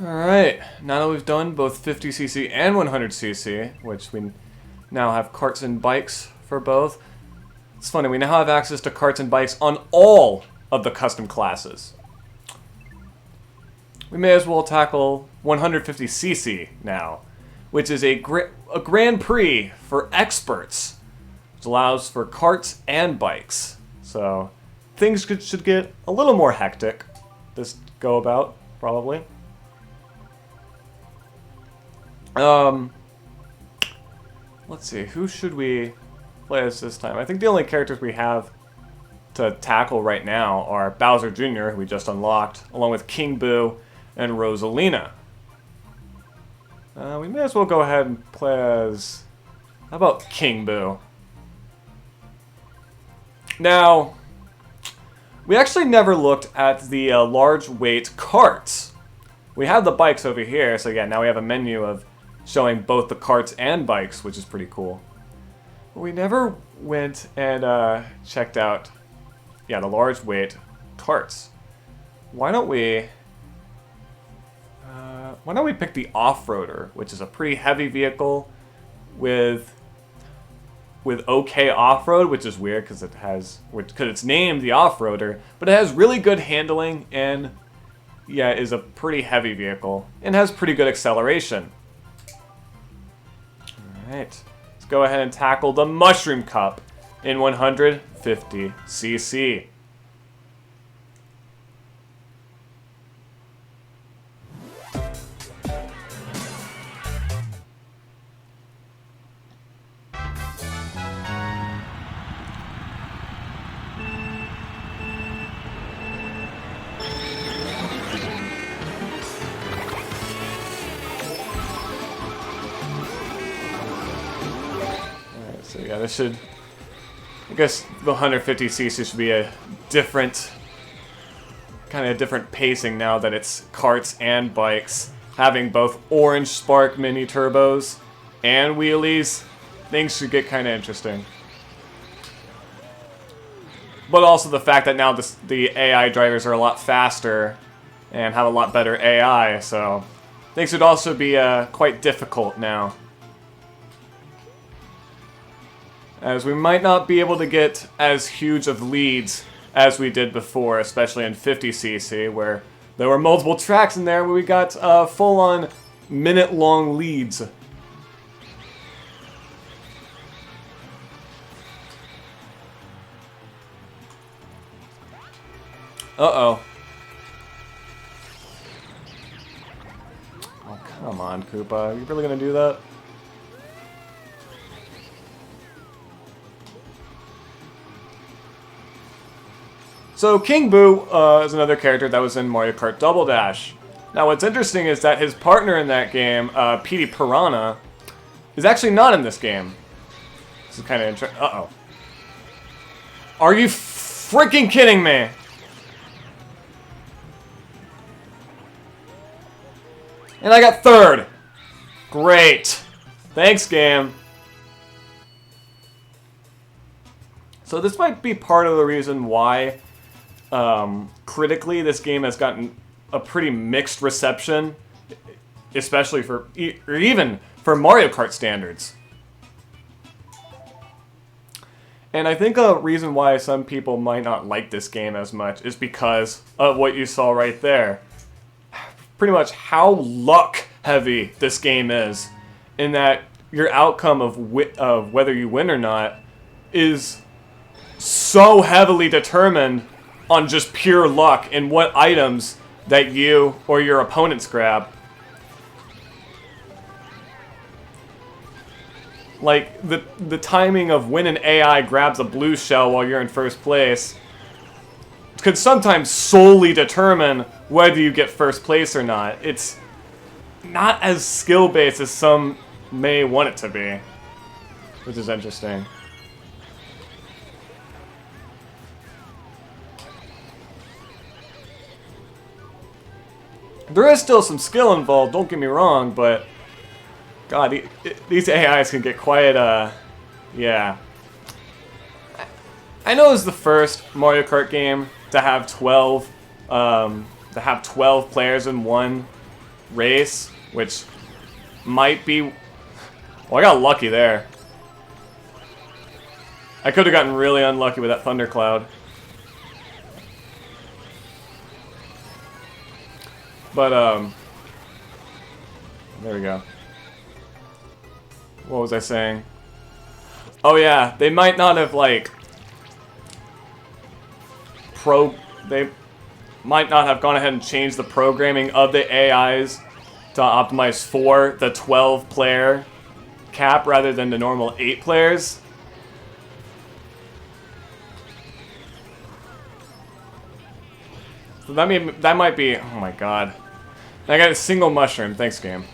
Alright, now that we've done both 50cc and 100cc, which we now have carts and bikes for both, it's funny, we now have access to carts and bikes on all of the custom classes. We may as well tackle 150cc now, which is a Grand Prix for experts, which allows for carts and bikes. So things should get a little more hectic this go about, probably. Let's see, who should we play as this time? I think the only characters we have to tackle right now are Bowser Jr., who we just unlocked, along with King Boo and Rosalina. We may as well go ahead and play as... how about King Boo? Now, we actually never looked at the large weight carts. We have the bikes over here, so yeah, now we have a menu of showing both the carts and bikes, which is pretty cool. But we never went and checked out, yeah, the large weight carts. Why don't we pick the off-roader, which is a pretty heavy vehicle with okay off-road, which is weird because it's named the off-roader, but it has really good handling and yeah, is a pretty heavy vehicle and has pretty good acceleration. Alright, let's go ahead and tackle the Mushroom Cup in 150cc. So yeah, this should, I guess the 150cc should be a different, kind of different pacing now that it's carts and bikes. Having both orange spark mini turbos and wheelies, things should get kind of interesting. But also the fact that now the AI drivers are a lot faster and have a lot better AI, so things should also be quite difficult now. As we might not be able to get as huge of leads as we did before, especially in 50cc, where there were multiple tracks in there where we got full-on minute-long leads. Uh-oh. Oh, come on, Koopa. Are you really gonna do that? So King Boo is another character that was in Mario Kart Double Dash. Now what's interesting is that his partner in that game, Petey Piranha, is actually not in this game. This is kind of interesting. Uh-oh. Are you freaking kidding me? And I got third. Great. Thanks, game. So this might be part of the reason why critically this game has gotten a pretty mixed reception, especially for, or even for Mario Kart standards. And I think a reason why some people might not like this game as much is because of what you saw right there. Pretty much how luck heavy this game is, in that your outcome of whether you win or not is so heavily determined on just pure luck and what items that you or your opponents grab. Like, the timing of when an AI grabs a blue shell while you're in first place could sometimes solely determine whether you get first place or not. It's not as skill-based as some may want it to be, which is interesting. There is still some skill involved, don't get me wrong, but God, these AIs can get quite, yeah. I know it's the first Mario Kart game to have 12 players in one race, which might be... Well, I got lucky there. I could have gotten really unlucky with that thundercloud. But, there we go. What was I saying? Oh yeah, they might not have, like... They might not have gone ahead and changed the programming of the AIs to optimize for the 12-player cap rather than the normal 8 players. So that might be... Oh my god. I got a single mushroom. Thanks, game.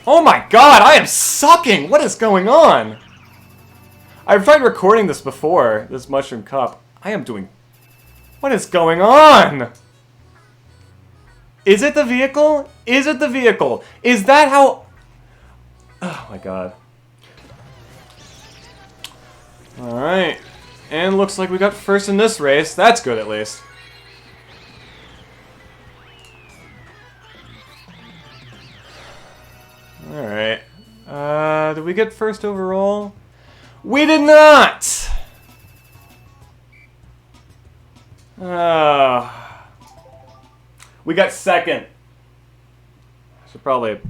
Oh my god, I am sucking! What is going on? I've tried recording this before, this mushroom cup. I am doing... What is going on? Is it the vehicle? Is it the vehicle? Is that how... Oh my god. Alright. And looks like we got first in this race. That's good at least. Alright. Did we get first overall? We did not! We got second. Should probably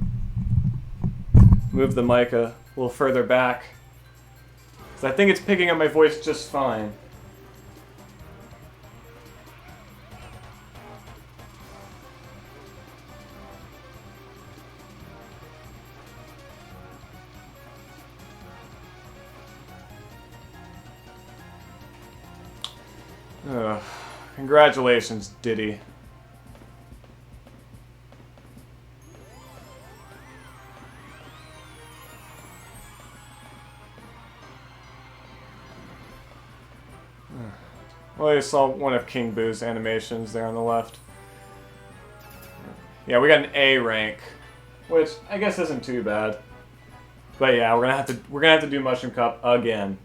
move the mic a little further back. 'Cause I think it's picking up my voice just fine. Congratulations, Diddy. Well, you saw one of King Boo's animations there on the left. Yeah, we got an A rank, which I guess isn't too bad. But yeah, we're gonna have to do Mushroom Cup again.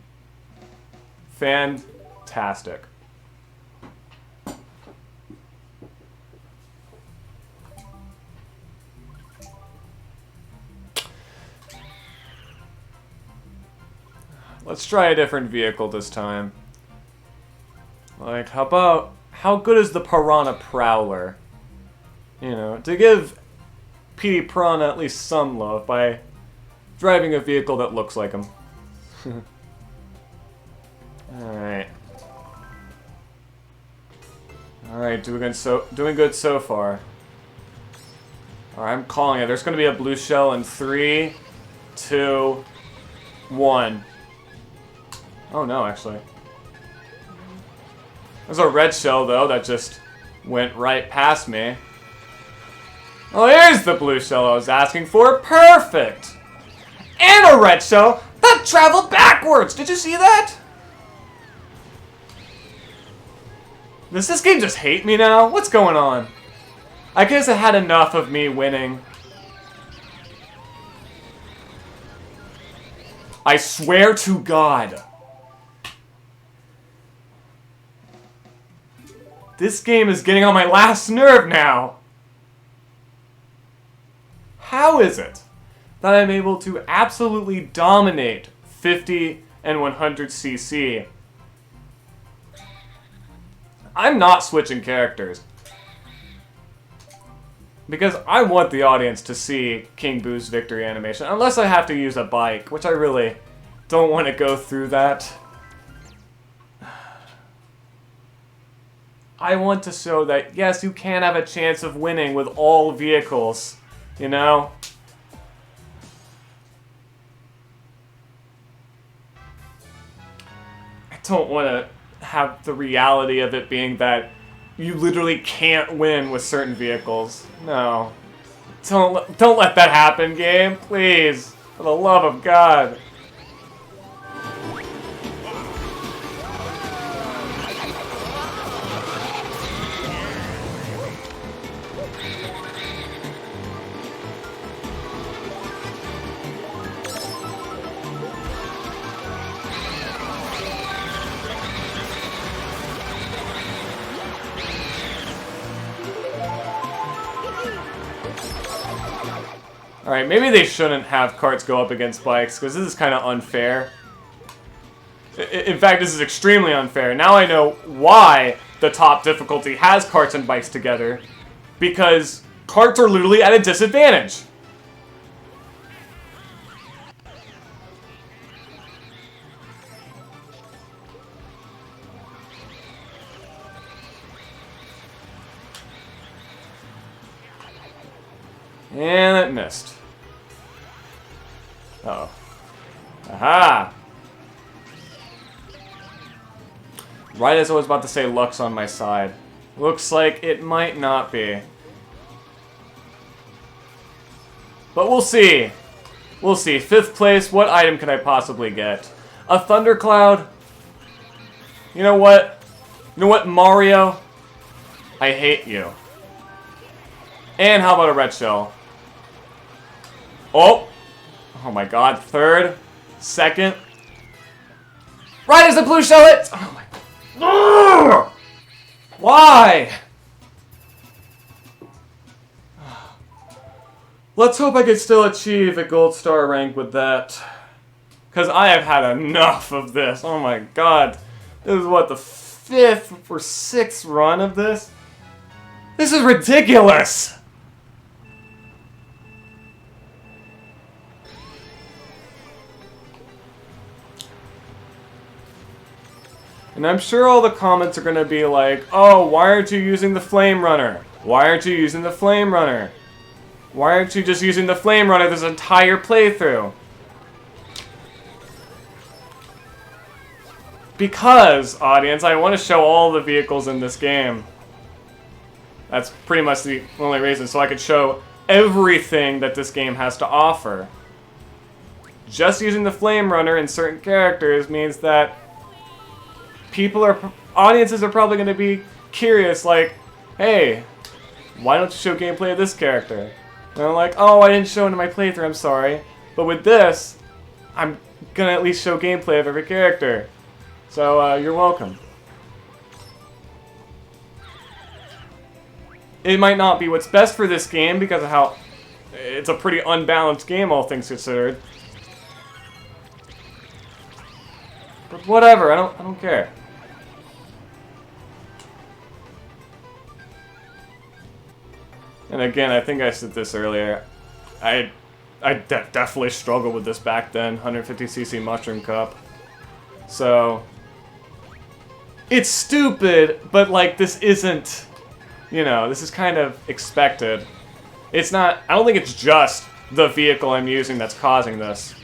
Fantastic. Let's try a different vehicle this time. Like, how good is the Piranha Prowler? You know, to give PD Piranha at least some love by driving a vehicle that looks like him. Alright. Alright, doing good so far. Alright, I'm calling it. There's gonna be a blue shell in 3, 2, 1. Oh no, actually. There's a red shell, though, that just went right past me. Oh, here's the blue shell I was asking for. Perfect! And a red shell that traveled backwards! Did you see that? Does this game just hate me now? What's going on? I guess it had enough of me winning. I swear to God. This game is getting on my last nerve now. How is it that I'm able to absolutely dominate 50 and 100cc? I'm not switching characters. Because I want the audience to see King Boo's victory animation. Unless I have to use a bike, which I really don't want to go through that. I want to show that, yes, you can have a chance of winning with all vehicles, you know? I don't want to have the reality of it being that you literally can't win with certain vehicles. No. Don't let that happen, game, please. For the love of God. Alright, maybe they shouldn't have carts go up against bikes, because this is kind of unfair. In fact, this is extremely unfair. Now I know why the top difficulty has carts and bikes together. Because carts are literally at a disadvantage. And it missed. Uh-oh. Aha! Right as I was about to say luck's on my side. Looks like it might not be. But we'll see. We'll see. 5th place, what item can I possibly get? A thundercloud? You know what? You know what, Mario? I hate you. And how about a red shell? Oh! Oh my god, 3rd, 2nd. Right as the blue shell hits! Oh my god. Why? Let's hope I can still achieve a gold star rank with that. Because I have had enough of this. Oh my god. This is what, the 5th or 6th run of this? This is ridiculous! And I'm sure all the comments are going to be like, oh, why aren't you using the Flame Runner? Why aren't you using the Flame Runner? Why aren't you just using the Flame Runner this entire playthrough? Because, audience, I want to show all the vehicles in this game. That's pretty much the only reason, so I could show everything that this game has to offer. Just using the Flame Runner in certain characters means that audiences are probably going to be curious, like, hey, why don't you show gameplay of this character? And I'm like, oh, I didn't show it in my playthrough, I'm sorry. But with this, I'm going to at least show gameplay of every character. So, you're welcome. It might not be what's best for this game because of how it's a pretty unbalanced game, all things considered. But whatever, I don't care. And again, I think I said this earlier. I definitely struggled with this back then, 150cc Mushroom Cup. So it's stupid, but like this isn't, you know, this is kind of expected. It's not, I don't think it's just the vehicle I'm using that's causing this.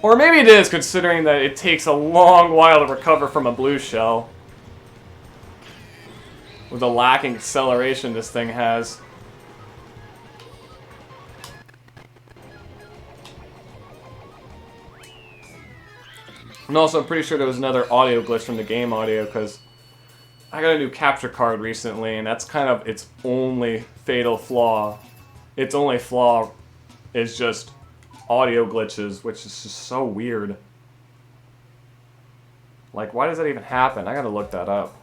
Or maybe it is, considering that it takes a long while to recover from a blue shell. With the lacking acceleration this thing has. And also, I'm pretty sure there was another audio glitch from the game audio, because I got a new capture card recently, and that's kind of its only fatal flaw. Its only flaw is just audio glitches, which is just so weird. Like, why does that even happen? I gotta look that up.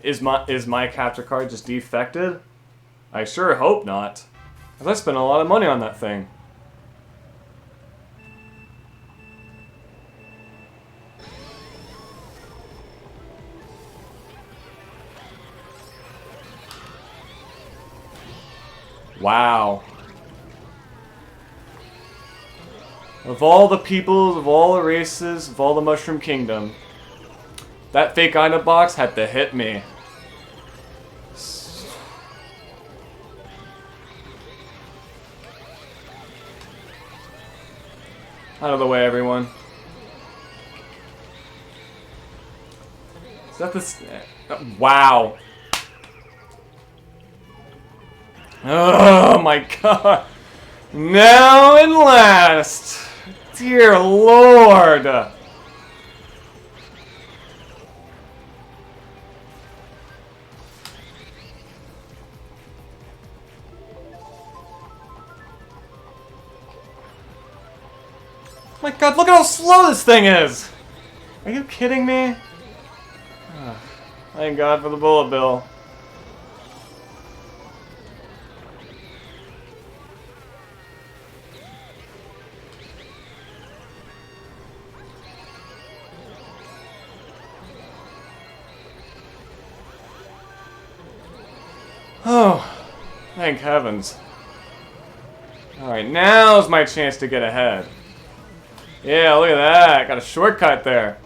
Is my capture card just defected? I sure hope not. Because I spent a lot of money on that thing. Wow. Of all the peoples, of all the races, of all the Mushroom Kingdom, that fake item box had to hit me. Out of the way, everyone. Is that this? Wow. Oh my god. Now and last. Dear Lord. My god, look at how slow this thing is! Are you kidding me? Oh, thank God for the bullet bill. Thank heavens. Alright, now's my chance to get ahead. Yeah, look at that. Got a shortcut there.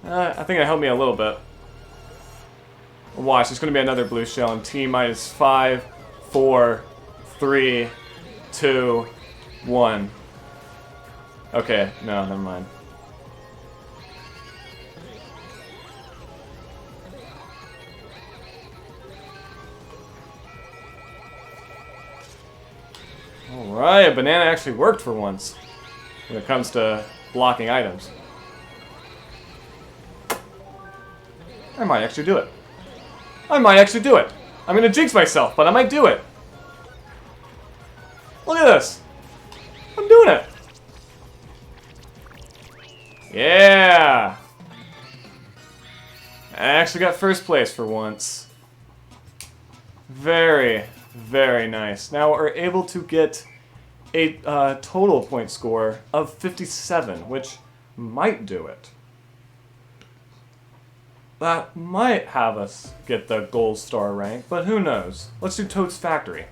I think it helped me a little bit. Watch, there's going to be another blue shell in T minus 5, 4, 3, 2, 1. Okay, no, never mind. Alright, a banana actually worked for once when it comes to blocking items. I might actually do it. I might actually do it. I'm gonna jinx myself, but I might do it. Look at this. I'm doing it. Yeah. I actually got first place for once. Very, very nice. Now we're able to get a total point score of 57, which might do it. That might have us get the gold star rank, but who knows? Let's do Toad's Factory.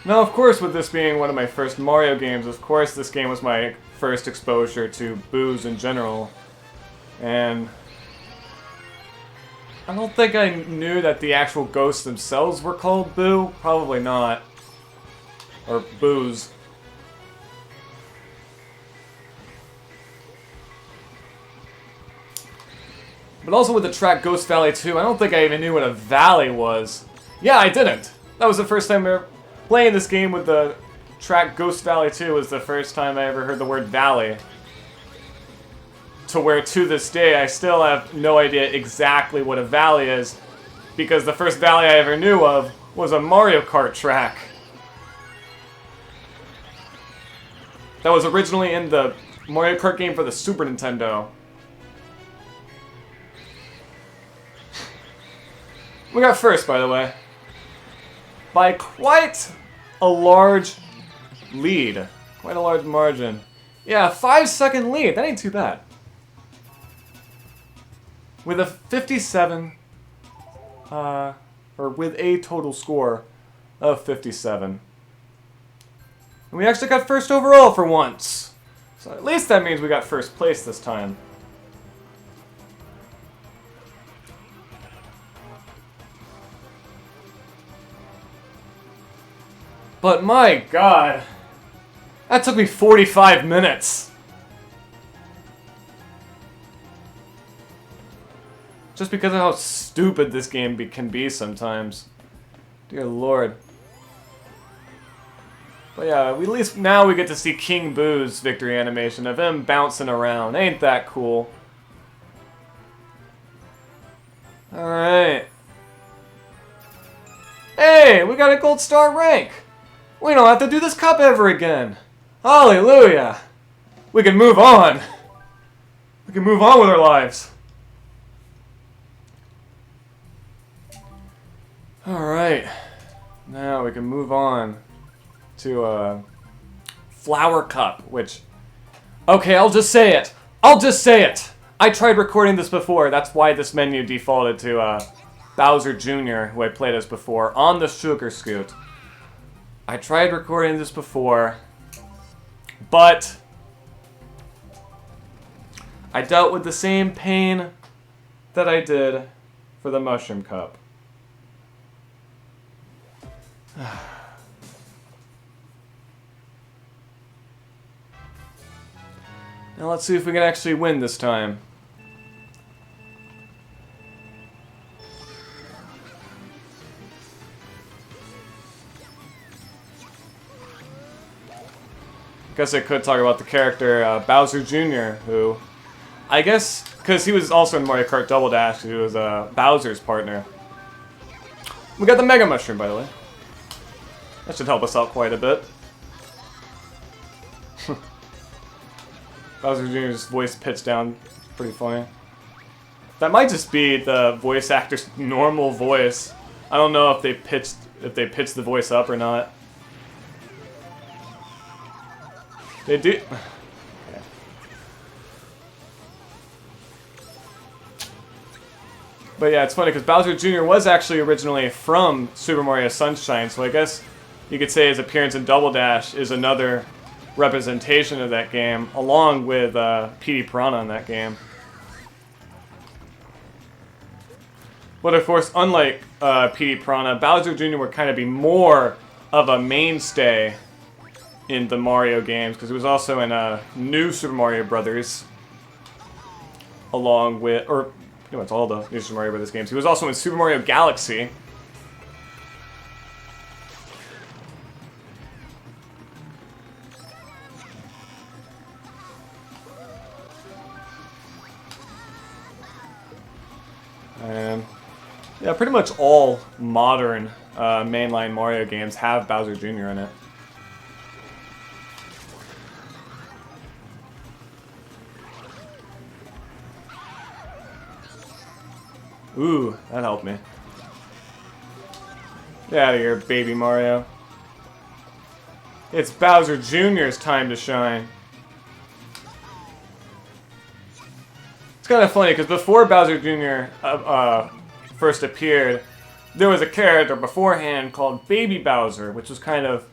Now, of course, with this being one of my first Mario games, of course this game was my first exposure to boos in general. And I don't think I knew that the actual ghosts themselves were called Boo. Probably not. Or boos. But also with the track Ghost Valley 2, I don't think I even knew what a valley was. Yeah, I didn't. That was the first time ever playing this game with the track Ghost Valley 2 was the first time I ever heard the word valley. To where to this day I still have no idea exactly what a valley is, because the first valley I ever knew of was a Mario Kart track. That was originally in the Mario Kart game for the Super Nintendo. We got first, by the way. By quite a large lead. Quite a large margin. Yeah, a 5-second lead. That ain't too bad. With a 57, or with a total score of 57. And we actually got first overall for once. So at least that means we got first place this time. But my god, that took me 45 minutes. Just because of how stupid this game can be sometimes. Dear lord. But yeah, at least now we get to see King Boo's victory animation of him bouncing around. Ain't that cool? Alright. Hey, we got a gold star rank! We don't have to do this cup ever again! Hallelujah! We can move on! We can move on with our lives! Alright. Now we can move on to Flower Cup, which... Okay, I'll just say it! I'll just say it! I tried recording this before, that's why this menu defaulted to Bowser Jr., who I played as before, on the Sugar Scoot. I tried recording this before, but I dealt with the same pain that I did for the Mushroom Cup. Now let's see if we can actually win this time. Guess I could talk about the character Bowser Jr., who, I guess, because he was also in Mario Kart Double Dash, he was Bowser's partner. We got the Mega Mushroom, by the way. That should help us out quite a bit. Bowser Jr.'s voice pitched down, pretty funny. That might just be the voice actor's normal voice. I don't know if they pitched the voice up or not. They do. Okay. But yeah, it's funny because Bowser Jr. was actually originally from Super Mario Sunshine, so I guess you could say his appearance in Double Dash is another representation of that game, along with Petey Piranha in that game. But of course, unlike Petey Piranha, Bowser Jr. would kind of be more of a mainstay in the Mario games, because he was also in New Super Mario Brothers, along with, or pretty much all the New Super Mario Brothers games. He was also in Super Mario Galaxy. And yeah, pretty much all modern mainline Mario games have Bowser Jr. in it. Ooh, that helped me. Get out of here, baby Mario. It's Bowser Jr.'s time to shine. It's kind of funny, because before Bowser Jr. First appeared, there was a character beforehand called Baby Bowser, which was kind of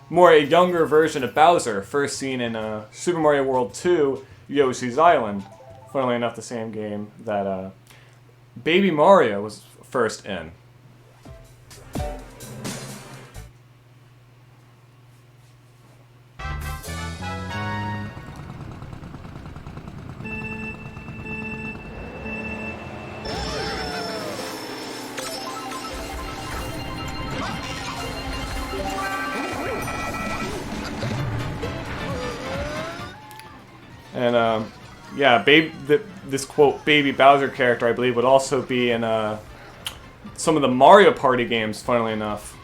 more a younger version of Bowser, first seen in Super Mario World 2, Yoshi's Island. Funnily enough, the same game that Baby Mario was first in. And yeah, this quote Baby Bowser character, I believe, would also be in some of the Mario Party games, funnily enough.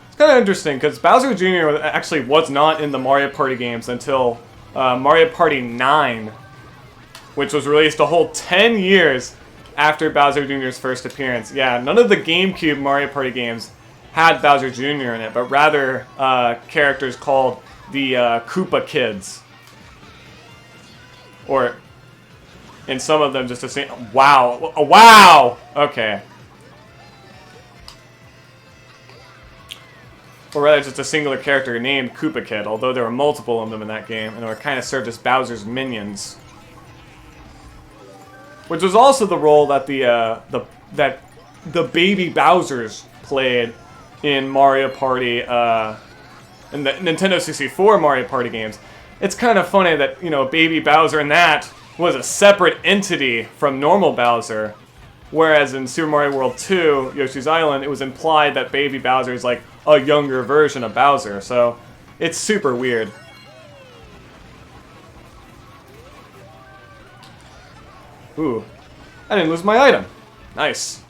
It's kind of interesting, because Bowser Jr. actually was not in the Mario Party games until Mario Party 9, which was released a whole 10 years after Bowser Jr.'s first appearance. Yeah, none of the GameCube Mario Party games had Bowser Jr. in it, but rather characters called the Koopa Kids. Or, in some of them, just a single... Wow! Wow! Okay. Or rather, just a singular character named Koopa Kid, although there were multiple of them in that game, and they were kind of served as Bowser's minions. Which was also the role that the baby Bowsers played in Mario Party, in the Nintendo 64 Mario Party games. It's kind of funny that, you know, Baby Bowser in that was a separate entity from normal Bowser, whereas in Super Mario World 2, Yoshi's Island, it was implied that Baby Bowser is like a younger version of Bowser, so it's super weird. Ooh, I didn't lose my item. Nice.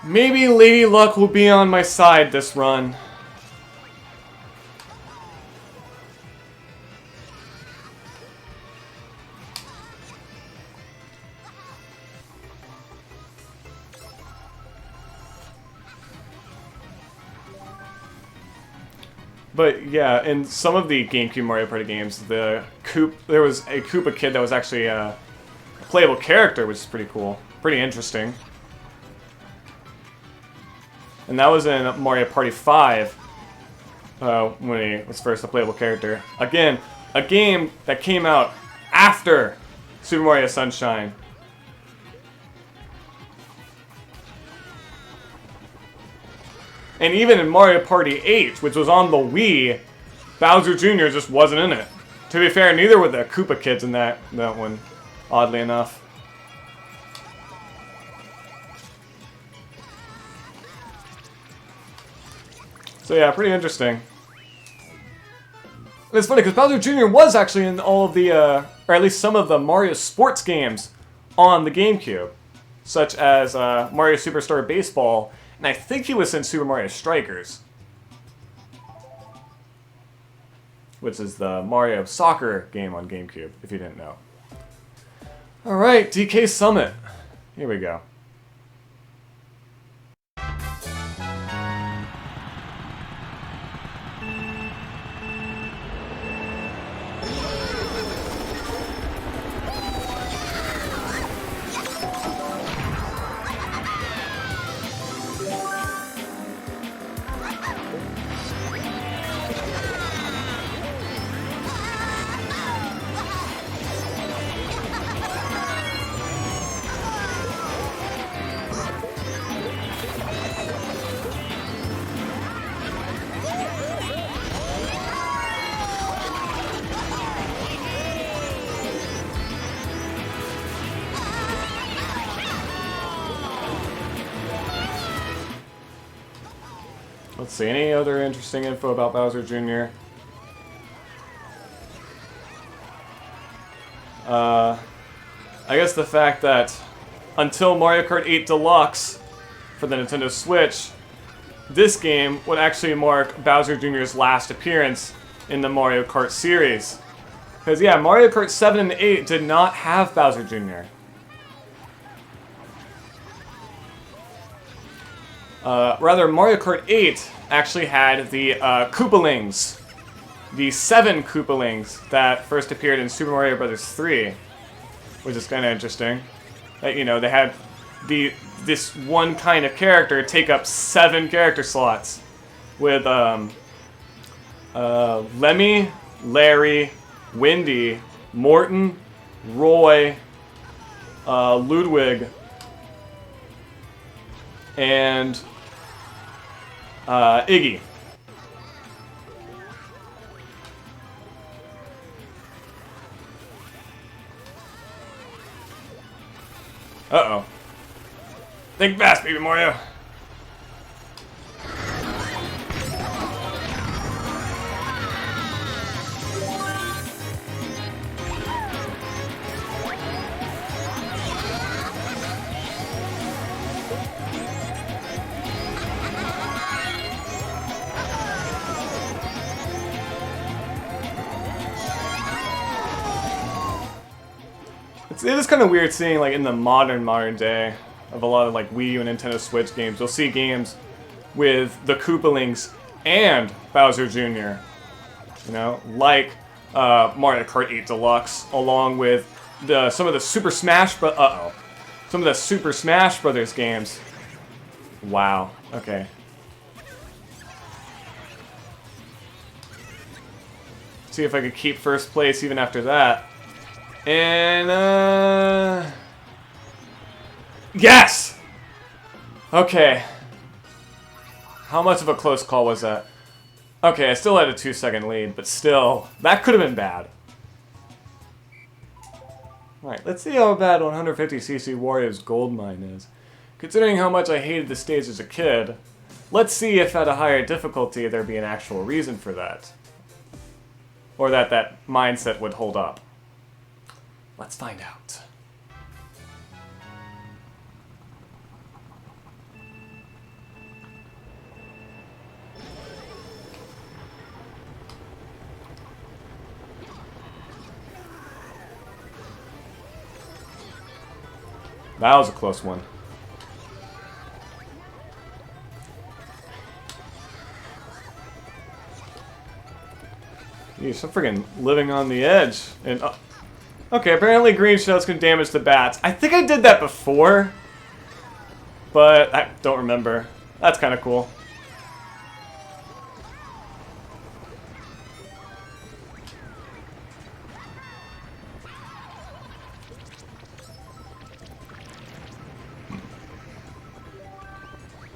Maybe Lady Luck will be on my side this run. But yeah, in some of the GameCube Mario Party games, there was a Koopa Kid that was actually a playable character, which is pretty cool, pretty interesting. And that was in Mario Party 5, when he was first a playable character. Again, a game that came out after Super Mario Sunshine. And even in Mario Party 8, which was on the Wii, Bowser Jr. just wasn't in it. To be fair, neither were the Koopa Kids in that one, oddly enough. So yeah, pretty interesting. It's funny, because Bowser Jr. was actually in all of the, or at least some of the Mario sports games on the GameCube. Such as Mario Superstar Baseball, and I think he was in Super Mario Strikers. Which is the Mario Soccer game on GameCube, if you didn't know. Alright, DK Summit. Here we go. Let's see, any other interesting info about Bowser Jr.? I guess the fact that until Mario Kart 8 Deluxe for the Nintendo Switch, this game would actually mark Bowser Jr.'s last appearance in the Mario Kart series. Because yeah, Mario Kart 7 and 8 did not have Bowser Jr. Rather, Mario Kart 8 actually had the Koopalings. The 7 Koopalings that first appeared in Super Mario Bros. 3. Which is kind of interesting. That, you know, they had this one kind of character take up 7 character slots. With Lemmy, Larry, Wendy, Morton, Roy, Ludwig, and Iggy. Uh-oh. Think fast, baby Mario. It is kind of weird seeing, like, in the modern day of a lot of, like, Wii U and Nintendo Switch games, you'll see games with the Koopalings and Bowser Jr. You know, like Mario Kart 8 Deluxe, along with some of the Super Smash some of the Super Smash Brothers games. Wow. Okay. See if I could keep first place even after that. And, yes! Okay. How much of a close call was that? Okay, I still had a 2-second lead, but still, that could have been bad. Alright, let's see how bad 150cc Wario's Gold Mine is. Considering how much I hated the stage as a kid, let's see if at a higher difficulty there'd be an actual reason for that. Or that mindset would hold up. Let's find out. That was a close one. Yeesh, I'm freaking living on the edge. And okay, apparently green shells can damage the bats. I think I did that before, but I don't remember. That's kind of cool.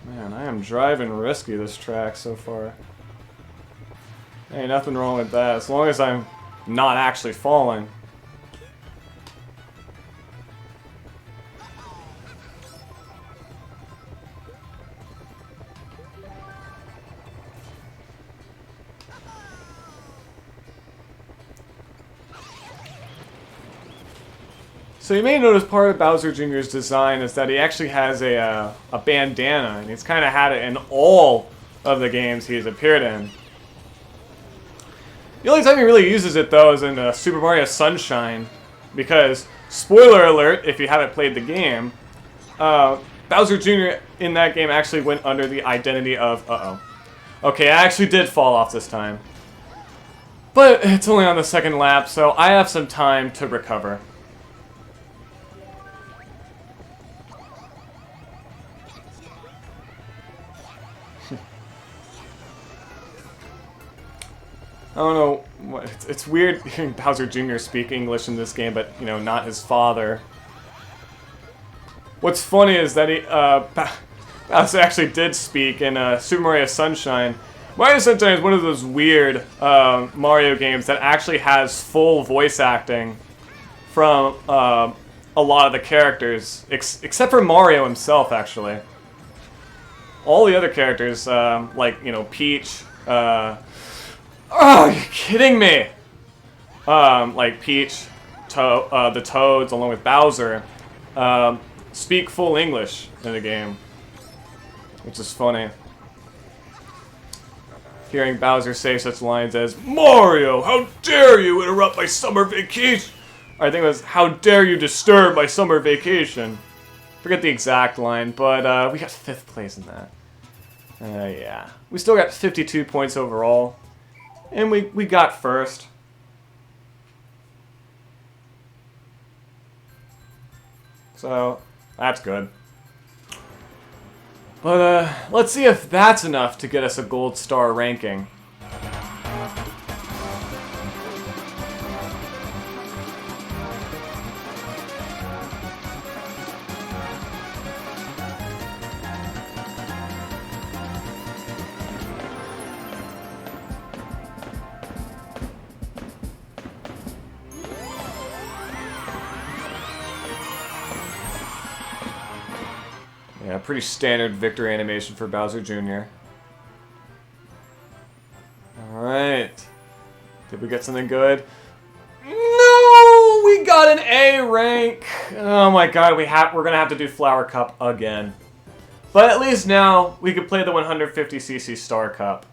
Man, I am driving risky this track so far. Ain't nothing wrong with that, as long as I'm not actually falling. So you may notice part of Bowser Jr.'s design is that he actually has a bandana, and he's kind of had it in all of the games he's appeared in. The only time he really uses it, though, is in Super Mario Sunshine, because, spoiler alert, if you haven't played the game, Bowser Jr. in that game actually went under the identity of, Okay, I actually did fall off this time. But it's only on the second lap, so I have some time to recover. I don't know, it's weird hearing Bowser Jr. speak English in this game, but, you know, not his father. What's funny is that Bowser actually did speak in Super Mario Sunshine. Mario Sunshine is one of those weird Mario games that actually has full voice acting from a lot of the characters, except for Mario himself, actually. All the other characters, like, you know, Peach, oh, are you kidding me? Like Peach, the Toads, along with Bowser, speak full English in the game, which is funny. Hearing Bowser say such lines as, "Mario, how dare you interrupt my summer vacation?" Or I think it was, "How dare you disturb my summer vacation?" Forget the exact line, but we got 5th place in that. Yeah. We still got 52 points overall. And we got first. So, that's good. But, let's see if that's enough to get us a gold star ranking. Yeah, pretty standard victory animation for Bowser Jr. Alright. Did we get something good? No! We got an A rank! Oh my god, we're gonna have to do Flower Cup again. But at least now, we can play the 150cc Star Cup.